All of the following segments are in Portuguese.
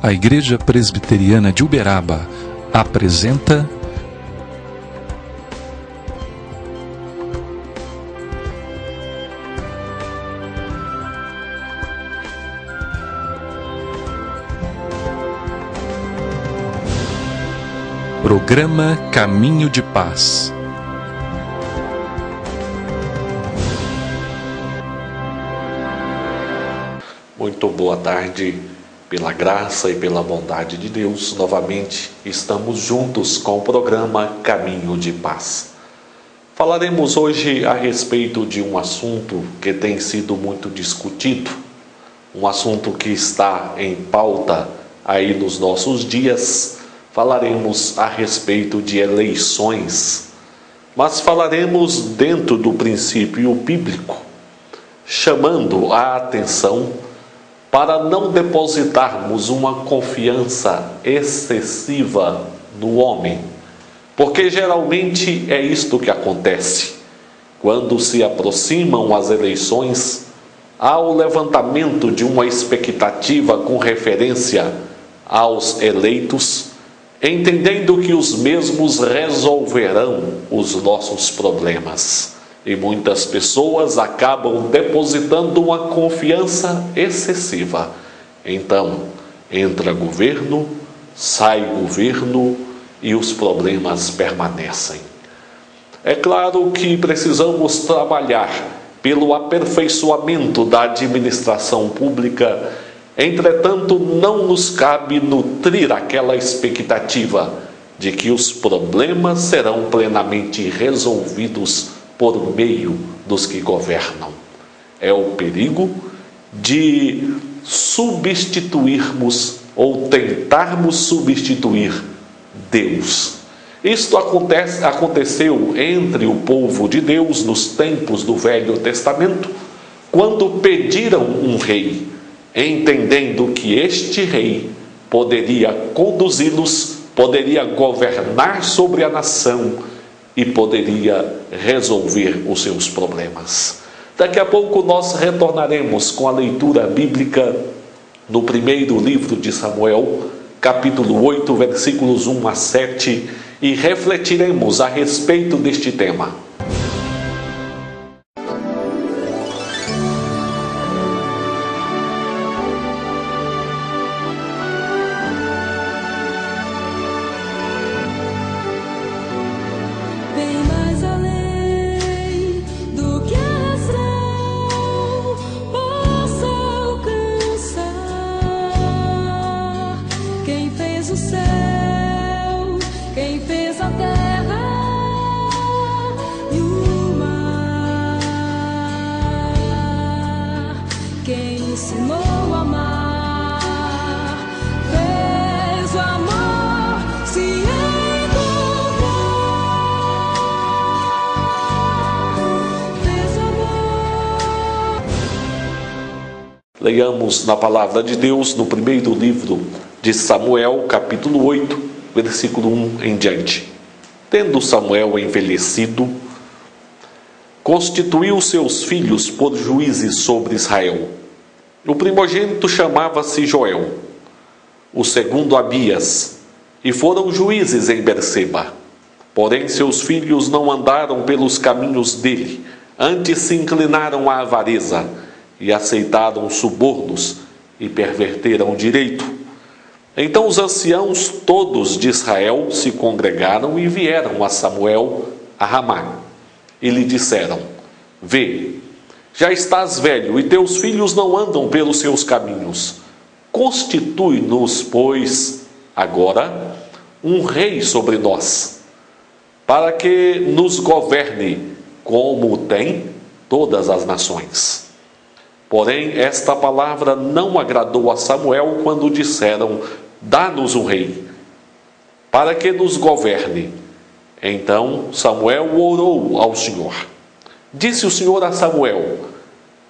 A Igreja Presbiteriana de Uberaba apresenta Programa Caminho de Paz. Muito boa tarde, pela graça e pela bondade de Deus, novamente estamos juntos com o programa Caminho de Paz. Falaremos hoje a respeito de um assunto que tem sido muito discutido, um assunto que está em pauta aí nos nossos dias. Falaremos a respeito de eleições, mas falaremos dentro do princípio bíblico, chamando a atenção para não depositarmos uma confiança excessiva no homem, porque geralmente é isto que acontece. Quando se aproximam as eleições, há o levantamento de uma expectativa com referência aos eleitos, entendendo que os mesmos resolverão os nossos problemas. E muitas pessoas acabam depositando uma confiança excessiva. Então, entra governo, sai governo e os problemas permanecem. É claro que precisamos trabalhar pelo aperfeiçoamento da administração pública. Entretanto, não nos cabe nutrir aquela expectativa de que os problemas serão plenamente resolvidos por meio dos que governam. É o perigo de substituirmos ou tentarmos substituir Deus. Isto aconteceu entre o povo de Deus nos tempos do Velho Testamento, quando pediram um rei, entendendo que este rei poderia conduzi-los, poderia governar sobre a nação e poderia resolver os seus problemas. Daqui a pouco nós retornaremos com a leitura bíblica no primeiro livro de Samuel, capítulo 8, versículos 1 a 7, e refletiremos a respeito deste tema. Leiamos na palavra de Deus no primeiro livro de Samuel, capítulo 8, versículo 1 em diante. Tendo Samuel envelhecido, constituiu seus filhos por juízes sobre Israel. O primogênito chamava-se Joel, o segundo Abias, e foram juízes em Berseba. Porém seus filhos não andaram pelos caminhos dele, antes se inclinaram à avareza, e aceitaram subornos e perverteram o direito. Então os anciãos todos de Israel se congregaram e vieram a Samuel a Ramá. E lhe disseram: Vê, já estás velho e teus filhos não andam pelos seus caminhos. Constitui-nos, pois, agora um rei sobre nós, para que nos governe como tem todas as nações. Porém, esta palavra não agradou a Samuel quando disseram: Dá-nos um rei, para que nos governe. Então Samuel orou ao Senhor. Disse o Senhor a Samuel: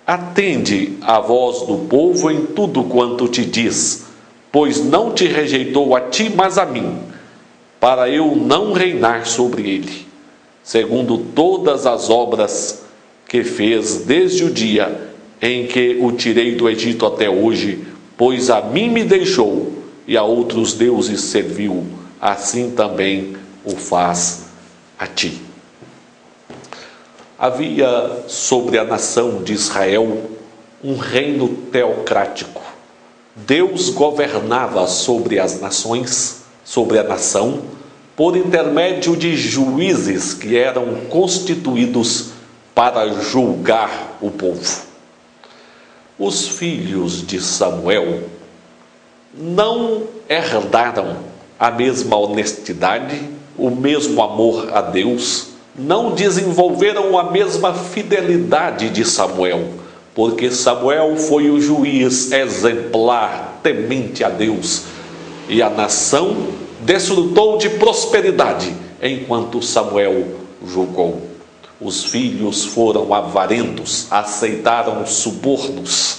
Atende à voz do povo em tudo quanto te diz, pois não te rejeitou a ti, mas a mim, para eu não reinar sobre ele, segundo todas as obras que fez desde o dia em que o tirei do Egito até hoje, pois a mim me deixou e a outros deuses serviu, assim também o faz a ti. Havia sobre a nação de Israel um reino teocrático. Deus governava sobre as nações, sobre a nação, por intermédio de juízes que eram constituídos para julgar o povo. Os filhos de Samuel não herdaram a mesma honestidade, o mesmo amor a Deus, não desenvolveram a mesma fidelidade de Samuel, porque Samuel foi o juiz exemplar, temente a Deus, e a nação desfrutou de prosperidade enquanto Samuel julgou. Os filhos foram avarentos, aceitaram subornos.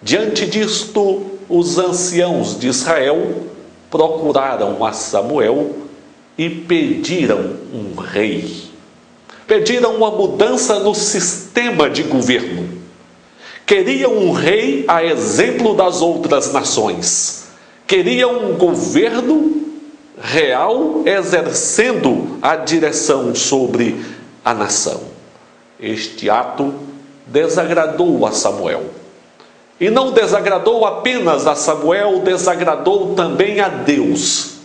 Diante disto, os anciãos de Israel procuraram a Samuel e pediram um rei. Pediram uma mudança no sistema de governo. Queriam um rei a exemplo das outras nações. Queriam um governo real exercendo a direção sobre a nação. Este ato desagradou a Samuel. E não desagradou apenas a Samuel, desagradou também a Deus.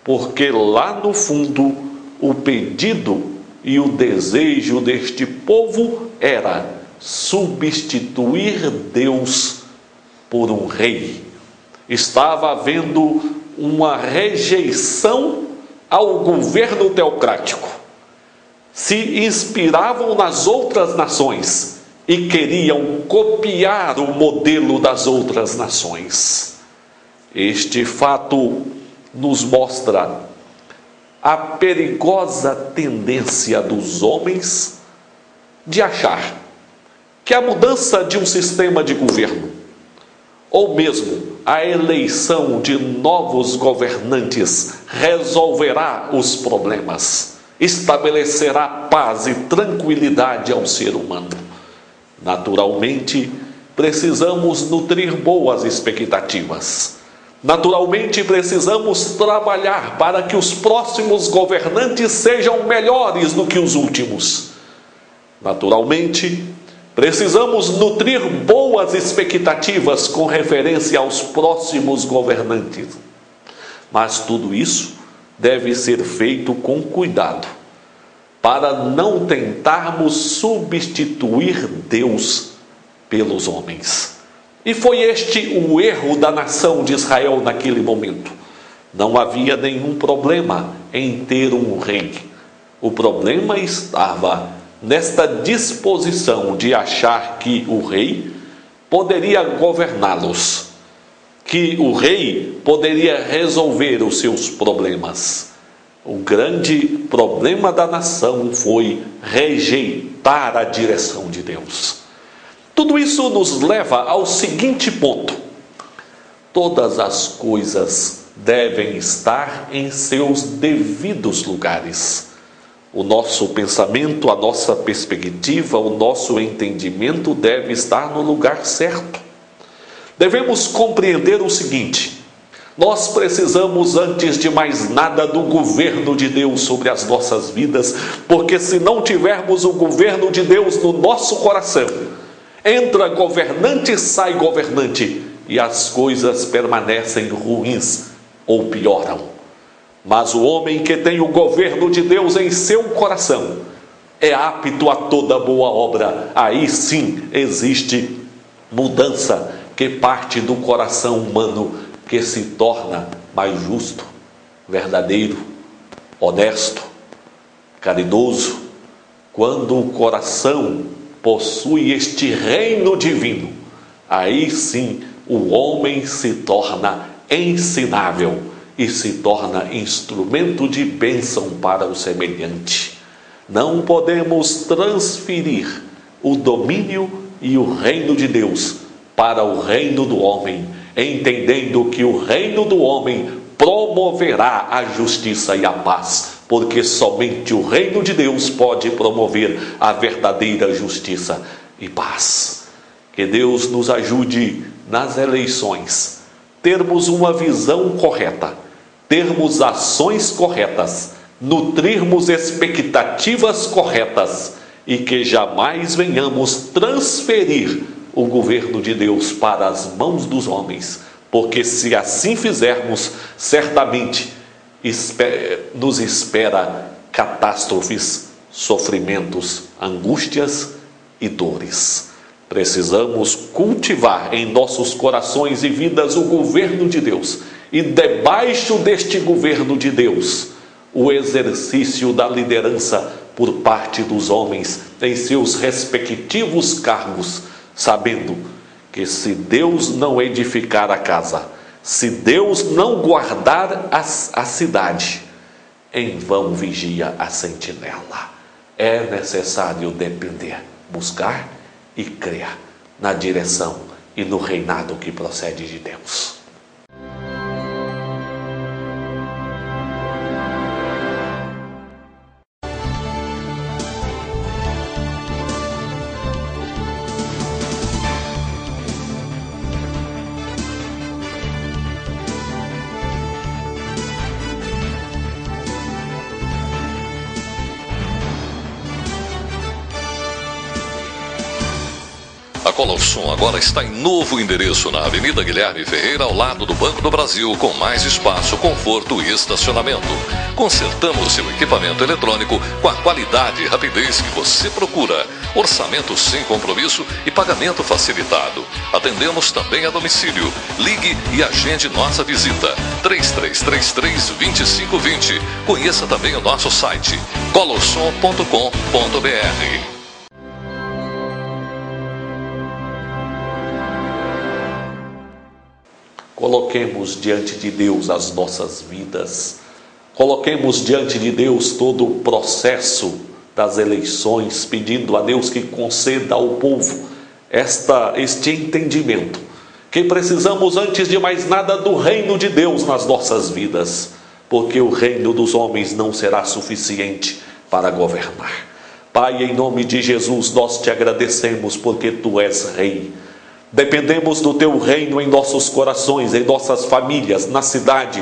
Porque lá no fundo, o pedido e o desejo deste povo era substituir Deus por um rei. Estava havendo uma rejeição ao governo teocrático. Se inspiravam nas outras nações e queriam copiar o modelo das outras nações. Este fato nos mostra a perigosa tendência dos homens de achar que a mudança de um sistema de governo, ou mesmo a eleição de novos governantes, resolverá os problemas, estabelecerá paz e tranquilidade ao ser humano. Naturalmente, precisamos nutrir boas expectativas. Naturalmente, precisamos trabalhar para que os próximos governantes sejam melhores do que os últimos. Naturalmente, precisamos nutrir boas expectativas com referência aos próximos governantes. Mas tudo isso deve ser feito com cuidado, para não tentarmos substituir Deus pelos homens. E foi este o erro da nação de Israel naquele momento. Não havia nenhum problema em ter um rei. O problema estava nesta disposição de achar que o rei poderia governá-los, que o rei poderia resolver os seus problemas. O grande problema da nação foi rejeitar a direção de Deus. Tudo isso nos leva ao seguinte ponto: todas as coisas devem estar em seus devidos lugares. O nosso pensamento, a nossa perspectiva, o nosso entendimento deve estar no lugar certo. Devemos compreender o seguinte: nós precisamos, antes de mais nada, do governo de Deus sobre as nossas vidas, porque se não tivermos o governo de Deus no nosso coração, entra governante, sai governante, e as coisas permanecem ruins ou pioram. Mas o homem que tem o governo de Deus em seu coração é apto a toda boa obra. Aí sim existe mudança que parte do coração humano, que se torna mais justo, verdadeiro, honesto, caridoso. Quando o coração possui este reino divino, aí sim o homem se torna ensinável e se torna instrumento de bênção para o semelhante. Não podemos transferir o domínio e o reino de Deus para o reino do homem, entendendo que o reino do homem promoverá a justiça e a paz, porque somente o reino de Deus pode promover a verdadeira justiça e paz. Que Deus nos ajude nas eleições termos uma visão correta, termos ações corretas, nutrirmos expectativas corretas e que jamais venhamos transferir o governo de Deus para as mãos dos homens, porque se assim fizermos, certamente nos espera catástrofes, sofrimentos, angústias e dores. Precisamos cultivar em nossos corações e vidas o governo de Deus, e debaixo deste governo de Deus, o exercício da liderança por parte dos homens em seus respectivos cargos, sabendo que se Deus não edificar a casa, se Deus não guardar a cidade, em vão vigia a sentinela. É necessário depender, buscar e crer na direção e no reinado que procede de Deus. A Colorsom agora está em novo endereço na Avenida Guilherme Ferreira, ao lado do Banco do Brasil, com mais espaço, conforto e estacionamento. Consertamos seu equipamento eletrônico com a qualidade e rapidez que você procura. Orçamento sem compromisso e pagamento facilitado. Atendemos também a domicílio. Ligue e agende nossa visita. 3333-2520. Conheça também o nosso site colorsom.com.br. Coloquemos diante de Deus as nossas vidas, coloquemos diante de Deus todo o processo das eleições, pedindo a Deus que conceda ao povo este entendimento, que precisamos antes de mais nada do reino de Deus nas nossas vidas, porque o reino dos homens não será suficiente para governar. Pai, em nome de Jesus, nós te agradecemos porque tu és rei. Dependemos do teu reino em nossos corações, em nossas famílias, na cidade,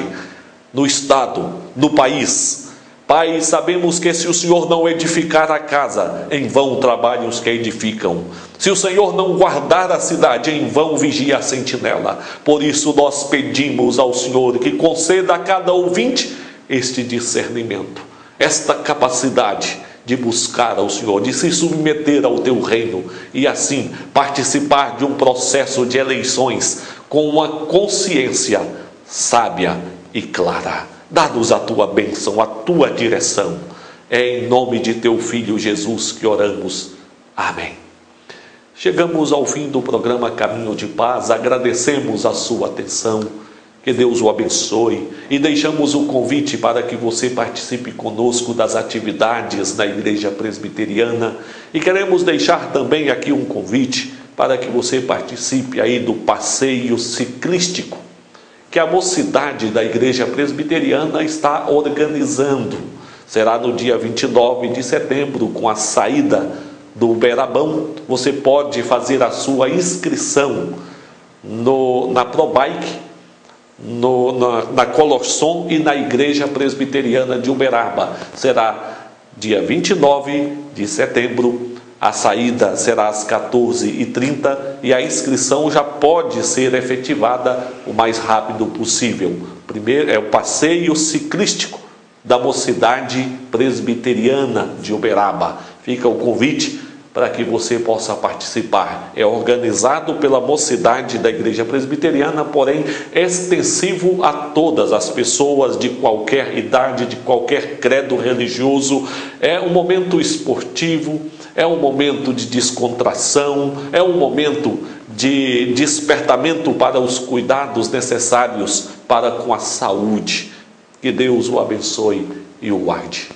no estado, no país. Pai, sabemos que se o Senhor não edificar a casa, em vão trabalham os que edificam. Se o Senhor não guardar a cidade, em vão vigia a sentinela. Por isso nós pedimos ao Senhor que conceda a cada ouvinte este discernimento, esta capacidade de buscar ao Senhor, de se submeter ao teu reino e assim participar de um processo de eleições com uma consciência sábia e clara. Dá-nos a tua bênção, a tua direção. É em nome de teu Filho Jesus que oramos. Amém. Chegamos ao fim do programa Caminho de Paz, agradecemos a sua atenção. Que Deus o abençoe e deixamos o convite para que você participe conosco das atividades na Igreja Presbiteriana e queremos deixar também aqui um convite para que você participe aí do passeio ciclístico que a mocidade da Igreja Presbiteriana está organizando. Será no dia 29 de setembro, com a saída do Uberabão. Você pode fazer a sua inscrição na ProBike, na Colorsom e na Igreja Presbiteriana de Uberaba. Será dia 29 de setembro, a saída será às 14h30 e a inscrição já pode ser efetivada o mais rápido possível. Primeiro é o passeio ciclístico da mocidade presbiteriana de Uberaba. Fica o convite para que você possa participar. É organizado pela mocidade da Igreja Presbiteriana, porém extensivo a todas as pessoas de qualquer idade, de qualquer credo religioso. É um momento esportivo, é um momento de descontração, é um momento de despertamento para os cuidados necessários para com a saúde. Que Deus o abençoe e o guarde.